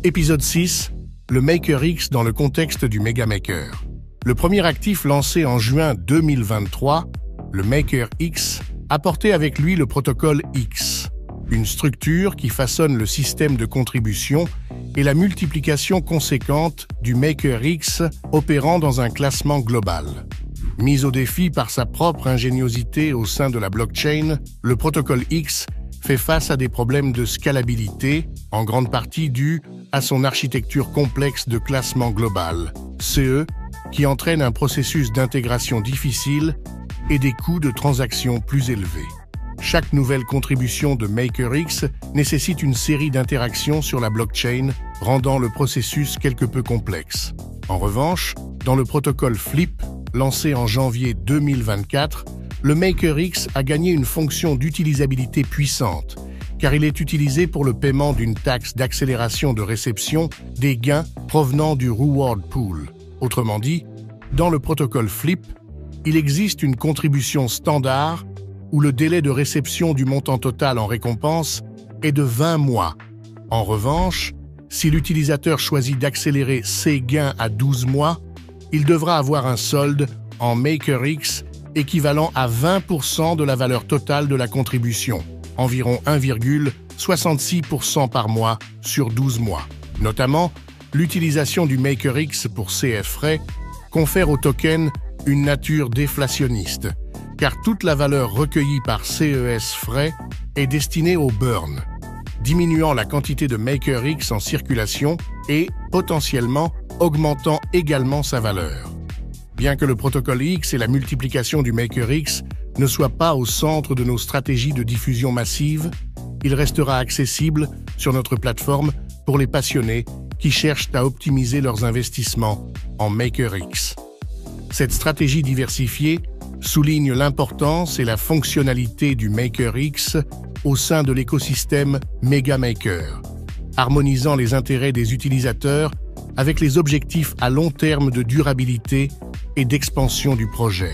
Épisode 6, le Maker X dans le contexte du MegaMaker. Le premier actif lancé en juin 2023, le Maker X, apportait avec lui le protocole X, une structure qui façonne le système de contribution et la multiplication conséquente du Maker X opérant dans un classement global. Mis au défi par sa propre ingéniosité au sein de la blockchain, le protocole X fait face à des problèmes de scalabilité, en grande partie dus à son architecture complexe de classement global, CE, qui entraîne un processus d'intégration difficile et des coûts de transaction plus élevés. Chaque nouvelle contribution de MakerX nécessite une série d'interactions sur la blockchain, rendant le processus quelque peu complexe. En revanche, dans le protocole Flip, lancé en janvier 2024, le MakerX a gagné une fonction d'utilisabilité puissante, car il est utilisé pour le paiement d'une taxe d'accélération de réception des gains provenant du Reward Pool. Autrement dit, dans le protocole Flip, il existe une contribution standard où le délai de réception du montant total en récompense est de 20 mois. En revanche, si l'utilisateur choisit d'accélérer ses gains à 12 mois, il devra avoir un solde en MakerX équivalent à 20% de la valeur totale de la contribution, environ 1,66% par mois sur 12 mois. Notamment, l'utilisation du MakerX pour CF frais confère au token une nature déflationniste, car toute la valeur recueillie par CES frais est destinée au burn, diminuant la quantité de MakerX en circulation et, potentiellement, augmentant également sa valeur. Bien que le protocole X et la multiplication du MakerX ne soient pas au centre de nos stratégies de diffusion massive, il restera accessible sur notre plateforme pour les passionnés qui cherchent à optimiser leurs investissements en MakerX. Cette stratégie diversifiée souligne l'importance et la fonctionnalité du MakerX au sein de l'écosystème MegaMaker, harmonisant les intérêts des utilisateurs avec les objectifs à long terme de durabilité et d'expansion du projet.